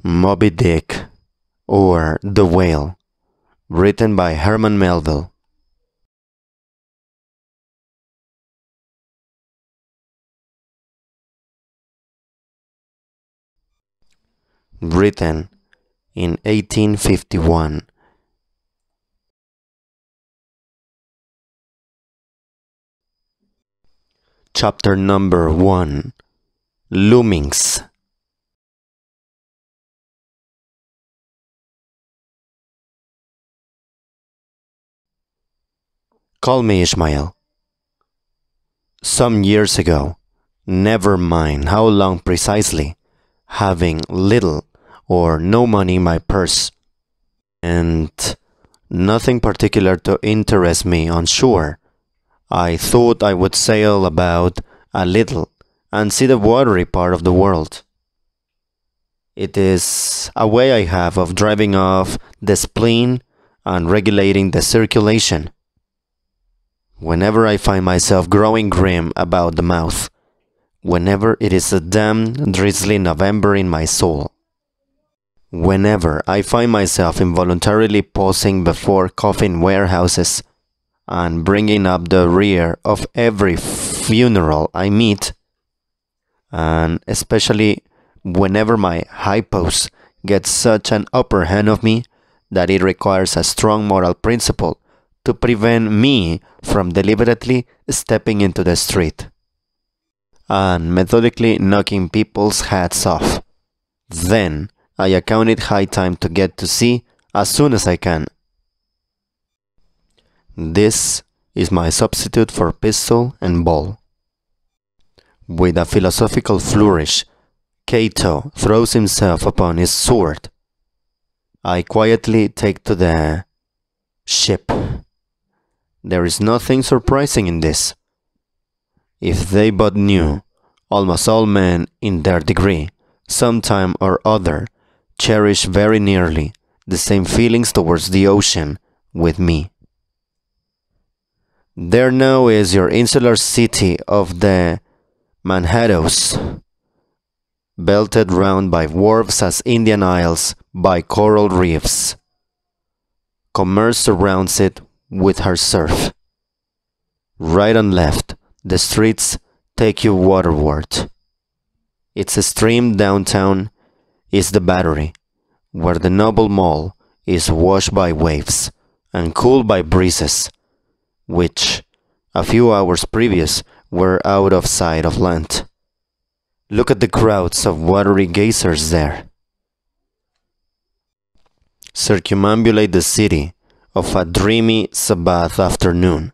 Moby Dick, or The Whale, written by Herman Melville. Written in 1851. Chapter number 1. Loomings. Call me Ishmael. Some years ago, never mind how long precisely, having little or no money in my purse, and nothing particular to interest me on shore, I thought I would sail about a little and see the watery part of the world. It is a way I have of driving off the spleen and regulating the circulation. Whenever I find myself growing grim about the mouth, whenever it is a damn drizzly November in my soul, whenever I find myself involuntarily pausing before coffin warehouses and bringing up the rear of every funeral I meet, and especially whenever my hypos gets such an upper hand of me that it requires a strong moral principle to prevent me from deliberately stepping into the street and methodically knocking people's hats off, then I account it high time to get to sea as soon as I can. This is my substitute for pistol and ball. With a philosophical flourish, Cato throws himself upon his sword. I quietly take to the ship. There is nothing surprising in this. If they but knew, almost all men in their degree, sometime or other, cherish very nearly the same feelings towards the ocean with me. There now is your insular city of the Manhattoes, belted round by wharves as Indian Isles by coral reefs. Commerce surrounds it with her surf. Right and left, the streets take you waterward. Its stream downtown is the Battery, where the noble mall is washed by waves and cooled by breezes, which, a few hours previous, were out of sight of land. Look at the crowds of watery gazers there. Circumambulate the city of a dreamy Sabbath afternoon.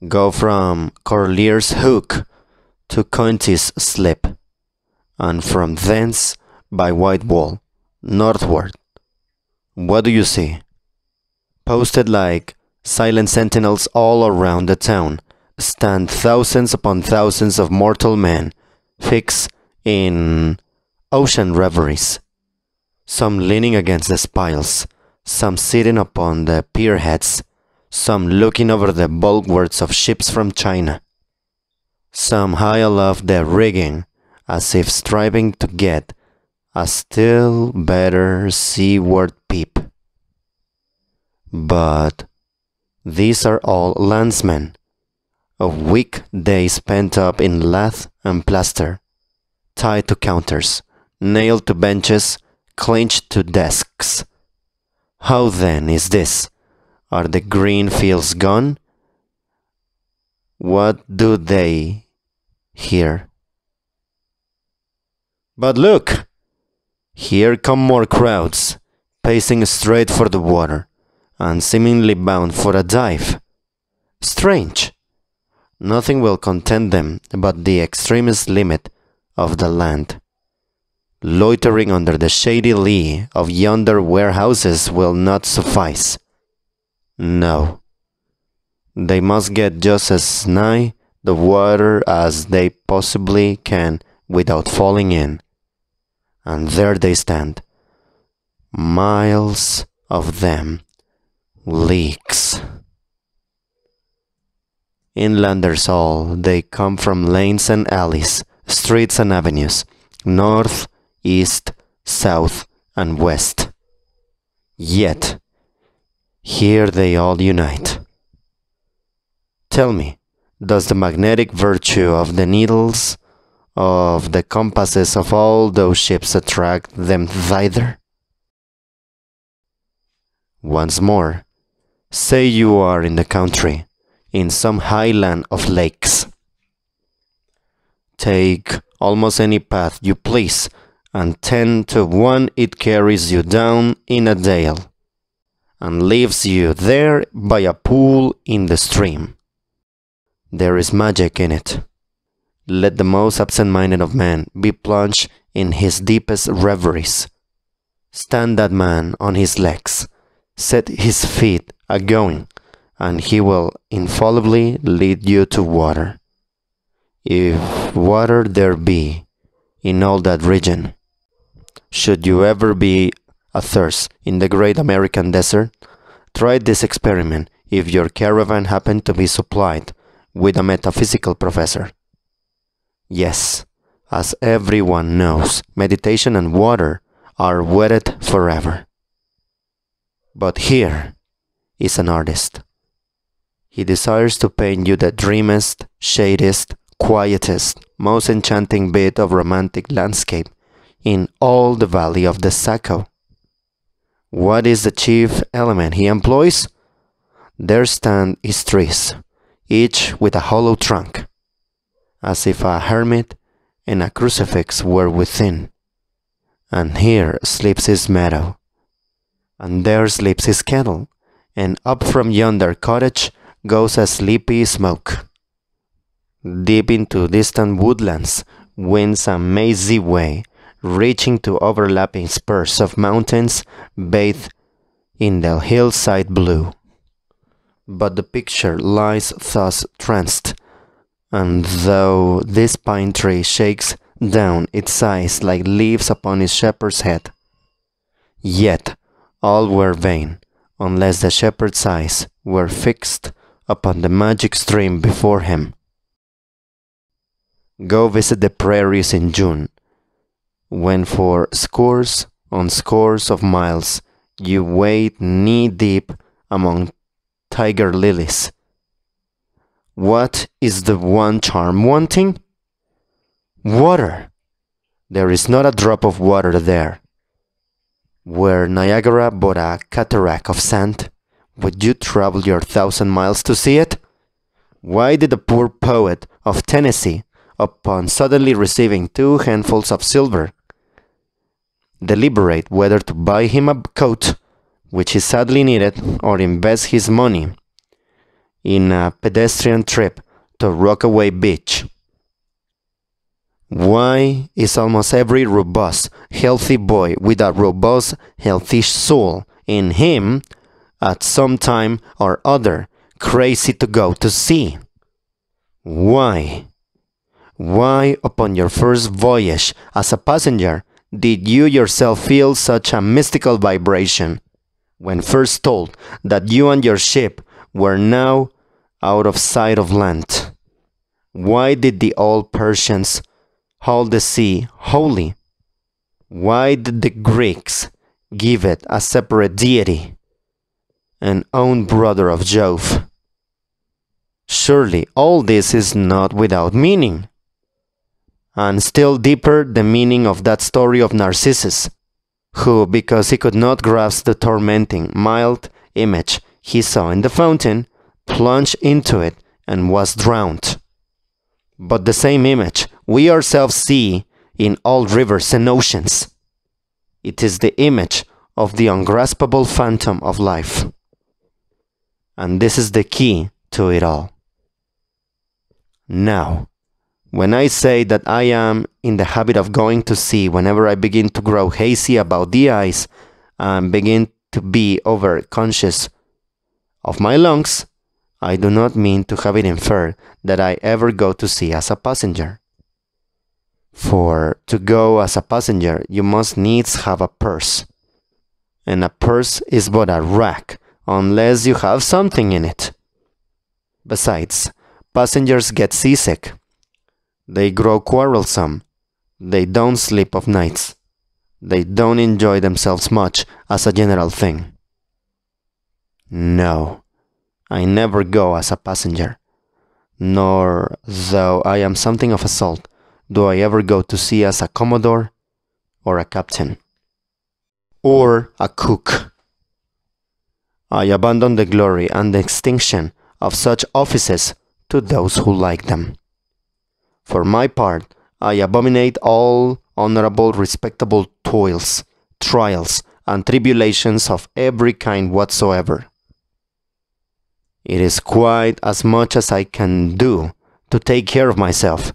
Go from Corlear's Hook to Coenties Slip, and from thence by Whitewall, northward. What do you see? Posted like silent sentinels all around the town stand thousands upon thousands of mortal men, fixed in ocean reveries, some leaning against the spiles, some sitting upon the pierheads, some looking over the bulwarks of ships from China, some high aloft the rigging, as if striving to get a still better seaward peep. But these are all landsmen, of weak days spent up in lath and plaster, tied to counters, nailed to benches, clinched to desks. How then is this? Are the green fields gone? What do they here? But look! Here come more crowds, pacing straight for the water, and seemingly bound for a dive. Strange! Nothing will content them but the extremest limit of the land. Loitering under the shady lee of yonder warehouses will not suffice. No. They must get just as nigh the water as they possibly can without falling in. And there they stand. Miles of them. Leagues. Inlanders all, they come from lanes and alleys, streets and avenues, north, east, south, and west. Yet, here they all unite. Tell me, does the magnetic virtue of the needles of the compasses of all those ships attract them thither? Once more, say you are in the country, in some highland of lakes. Take almost any path you please, and 10 to 1 it carries you down in a dale, and leaves you there by a pool in the stream. There is magic in it. Let the most absent-minded of men be plunged in his deepest reveries. Stand that man on his legs, set his feet a-going, and he will infallibly lead you to water. If water there be in all that region, should you ever be athirst in the great American desert, try this experiment if your caravan happen to be supplied with a metaphysical professor. Yes, as everyone knows, meditation and water are wedded forever. But here is an artist. He desires to paint you the dreamiest, shadiest, quietest, most enchanting bit of romantic landscape in all the valley of the Saco. What is the chief element he employs? There stand his trees, each with a hollow trunk, as if a hermit and a crucifix were within. And here sleeps his meadow, and there sleeps his kettle, and up from yonder cottage goes a sleepy smoke. Deep into distant woodlands winds a mazy way, reaching to overlapping spurs of mountains bathed in the hillside blue. But the picture lies thus tranced, and though this pine tree shakes down its eyes like leaves upon his shepherd's head, yet all were vain, unless the shepherd's eyes were fixed upon the magic stream before him. Go visit the prairies in June, when for scores on scores of miles you wade knee-deep among tiger lilies. What is the one charm wanting? Water. There is not a drop of water there. Were Niagara but a cataract of sand, would you travel your 1,000 miles to see it? Why did the poor poet of Tennessee, upon suddenly receiving 2 handfuls of silver, deliberate whether to buy him a coat, which he sadly needed, or invest his money in a pedestrian trip to Rockaway Beach? Why is almost every robust, healthy boy with a robust, healthy soul in him at some time or other crazy to go to sea? Why? Why, upon your first voyage as a passenger, did you yourself feel such a mystical vibration when first told that you and your ship were now out of sight of land? Why did the old Persians hold the sea holy? Why did the Greeks give it a separate deity, an own brother of Jove? Surely all this is not without meaning. And still deeper the meaning of that story of Narcissus, who, because he could not grasp the tormenting, mild image he saw in the fountain, plunged into it and was drowned. But the same image we ourselves see in all rivers and oceans. It is the image of the ungraspable phantom of life. And this is the key to it all. Now, when I say that I am in the habit of going to sea whenever I begin to grow hazy about the eyes and begin to be over-conscious of my lungs, I do not mean to have it inferred that I ever go to sea as a passenger. For to go as a passenger, you must needs have a purse. And a purse is but a rack, unless you have something in it. Besides, passengers get seasick. They grow quarrelsome. They don't sleep of nights. They don't enjoy themselves much as a general thing. No, I never go as a passenger, nor, though I am something of a salt, do I ever go to sea as a commodore or a captain or a cook. I abandon the glory and the extinction of such offices to those who like them. For my part, I abominate all honorable, respectable toils, trials, and tribulations of every kind whatsoever. It is quite as much as I can do to take care of myself,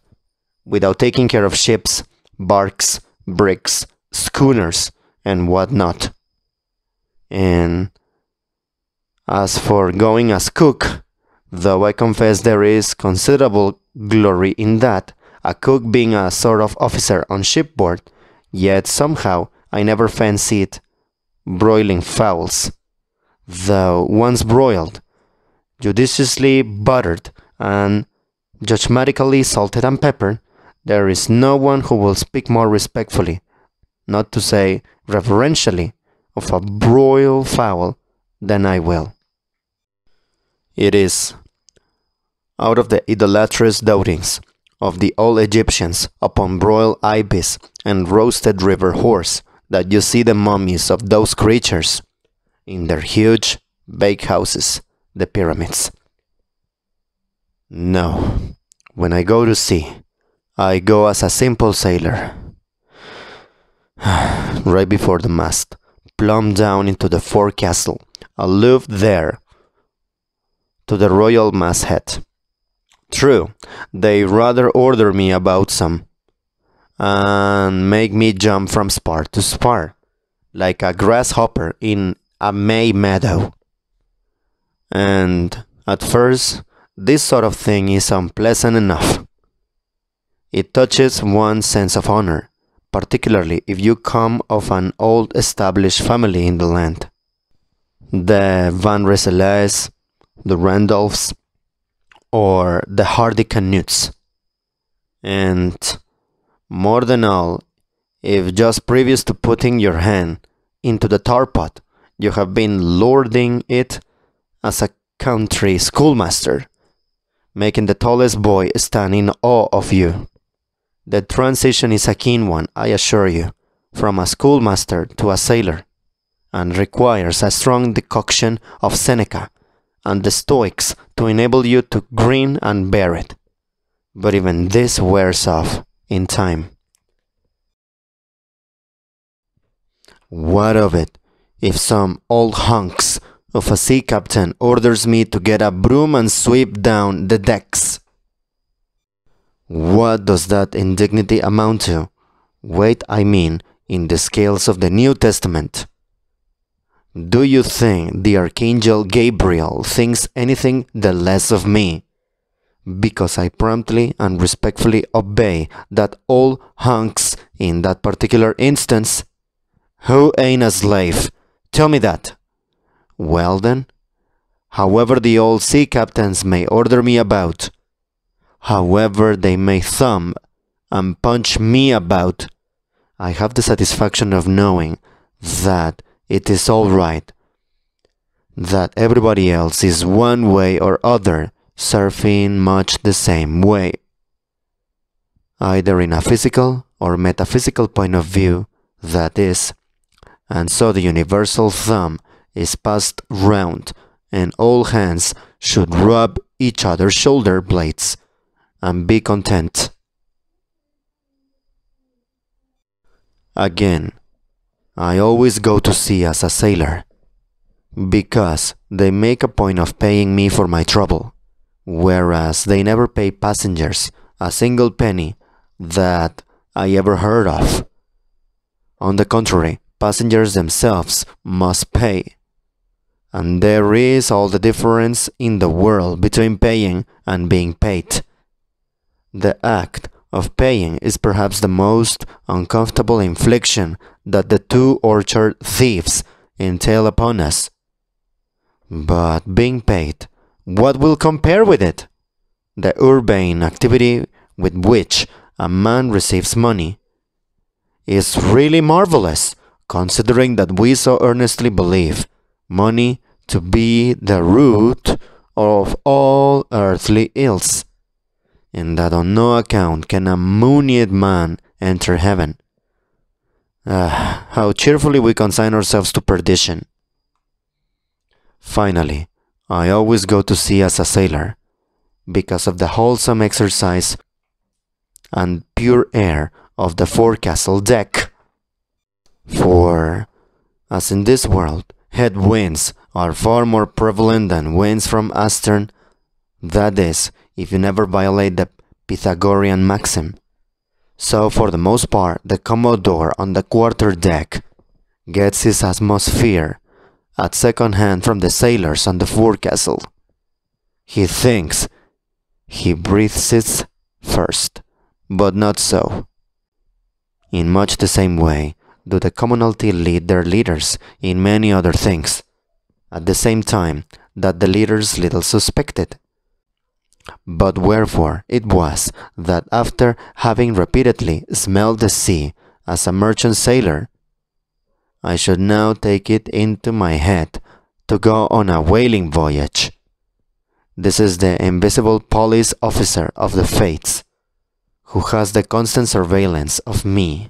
without taking care of ships, barks, bricks, schooners, and what not. And as for going as cook, though I confess there is considerable glory in that, a cook being a sort of officer on shipboard, yet somehow I never fancied broiling fowls, though once broiled, judiciously buttered, and judgmatically salted and peppered, there is no one who will speak more respectfully, not to say reverentially, of a broiled fowl than I will. It is out of the idolatrous doubtings of the old Egyptians upon broiled ibis and roasted river horse that you see the mummies of those creatures in their huge bakehouses, the pyramids. No, when I go to sea, I go as a simple sailor, right before the mast, plumb down into the forecastle, aloof there to the royal masthead. True, they rather order me about some, and make me jump from spar to spar, like a grasshopper in a May meadow. And at first, this sort of thing is unpleasant enough. It touches one's sense of honor, particularly if you come of an old established family in the land. The Van Rensselaers, the Randolphs, or the Hardy Canutes. And more than all, if just previous to putting your hand into the tar pot, you have been lording it as a country schoolmaster, making the tallest boy stand in awe of you. The transition is a keen one, I assure you, from a schoolmaster to a sailor, and requires a strong decoction of Seneca and the Stoics to enable you to grin and bear it. But even this wears off in time. What of it if some old hunks of a sea captain orders me to get a broom and sweep down the decks? What does that indignity amount to? Weight, I mean, in the scales of the New Testament. Do you think the Archangel Gabriel thinks anything the less of me because I promptly and respectfully obey that old hunks in that particular instance? Who ain't a slave? Tell me that. Well then, however the old sea captains may order me about, however they may thumb and punch me about, I have the satisfaction of knowing that it is all right, that everybody else is one way or other surfing much the same way, either in a physical or metaphysical point of view, that is, and so the universal thumb is passed round, and all hands should rub each other's shoulder blades and be content. Again, I always go to sea as a sailor, because they make a point of paying me for my trouble, whereas they never pay passengers a single penny that I ever heard of. On the contrary, passengers themselves must pay, and there is all the difference in the world between paying and being paid. The act of paying is perhaps the most uncomfortable infliction that the two orchard thieves entail upon us. But being paid, what will compare with it? The urbane activity with which a man receives money is really marvelous, considering that we so earnestly believe money to be the root of all earthly ills, and that on no account can a moneyed man enter heaven. How cheerfully we consign ourselves to perdition. Finally, I always go to sea as a sailor, because of the wholesome exercise and pure air of the forecastle deck. For, as in this world, head winds are far more prevalent than winds from astern, that is, if you never violate the Pythagorean maxim. So for the most part, the Commodore on the quarter deck gets his atmosphere at second hand from the sailors on the forecastle. He thinks he breathes it first, but not so. In much the same way do the commonalty lead their leaders in many other things, at the same time that the leaders little suspected. But wherefore it was that after having repeatedly smelled the sea as a merchant sailor, I should now take it into my head to go on a whaling voyage. This is the invisible police officer of the fates, who has the constant surveillance of me,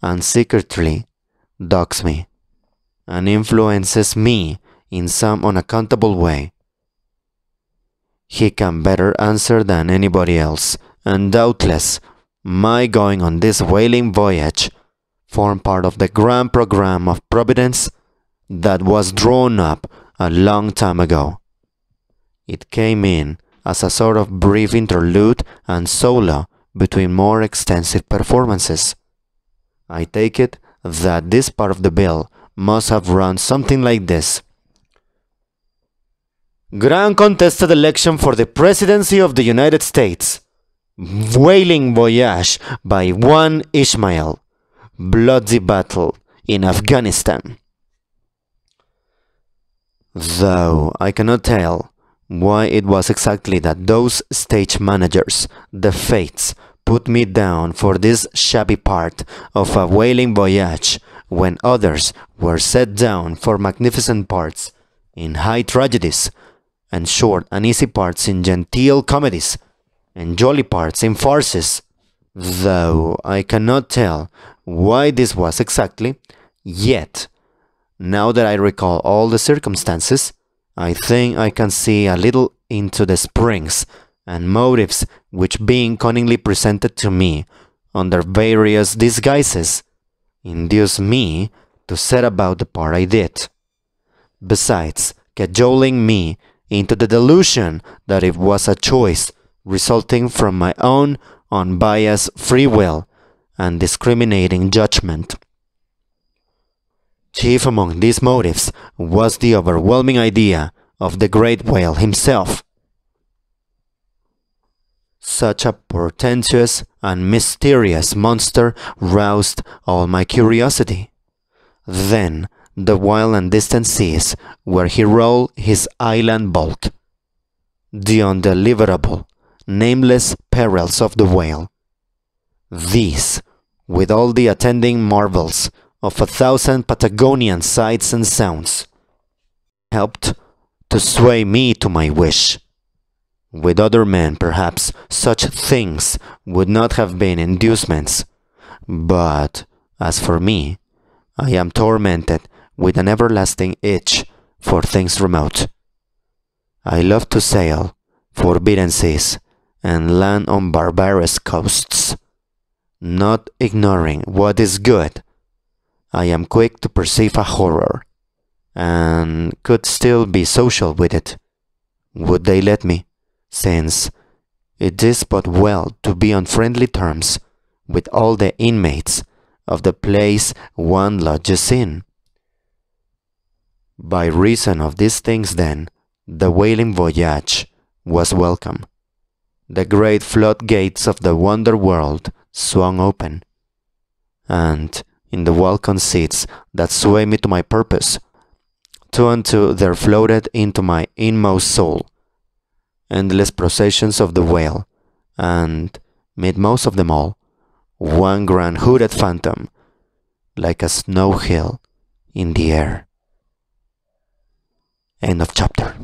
and secretly dogs me, and influences me in some unaccountable way. He can better answer than anybody else, and doubtless my going on this whaling voyage formed part of the grand program of Providence that was drawn up a long time ago. It came in as a sort of brief interlude and solo between more extensive performances. I take it that this part of the bill must have run something like this. Grand contested election for the presidency of the United States. Whaling voyage by one Ishmael. Bloody battle in Afghanistan. Though I cannot tell why it was exactly that those stage managers, the fates, put me down for this shabby part of a whaling voyage when others were set down for magnificent parts in high tragedies, and short and easy parts in genteel comedies, and jolly parts in farces. Though I cannot tell why this was exactly, yet, now that I recall all the circumstances, I think I can see a little into the springs and motives which, being cunningly presented to me under various disguises, induced me to set about the part I did, besides cajoling me into the delusion that it was a choice resulting from my own unbiased free will and discriminating judgment. Chief among these motives was the overwhelming idea of the great whale himself. Such a portentous and mysterious monster roused all my curiosity. Then the wild and distant seas where he rolled his island bulk, the undeliverable, nameless perils of the whale. These, with all the attending marvels of 1,000 Patagonian sights and sounds, helped to sway me to my wish. With other men, perhaps, such things would not have been inducements, but as for me, I am tormented with an everlasting itch for things remote. I love to sail forbidden seas and land on barbarous coasts. Not ignoring what is good, I am quick to perceive a horror, and could still be social with it, would they let me, since it is but well to be on friendly terms with all the inmates of the place one lodges in. By reason of these things, then, the whaling voyage was welcome. The great floodgates of the wonder world swung open, and in the welcome seats that sway me to my purpose, two and two there floated into my inmost soul endless processions of the whale, and, mid most of them all, one grand hooded phantom like a snow hill in the air. End of chapter.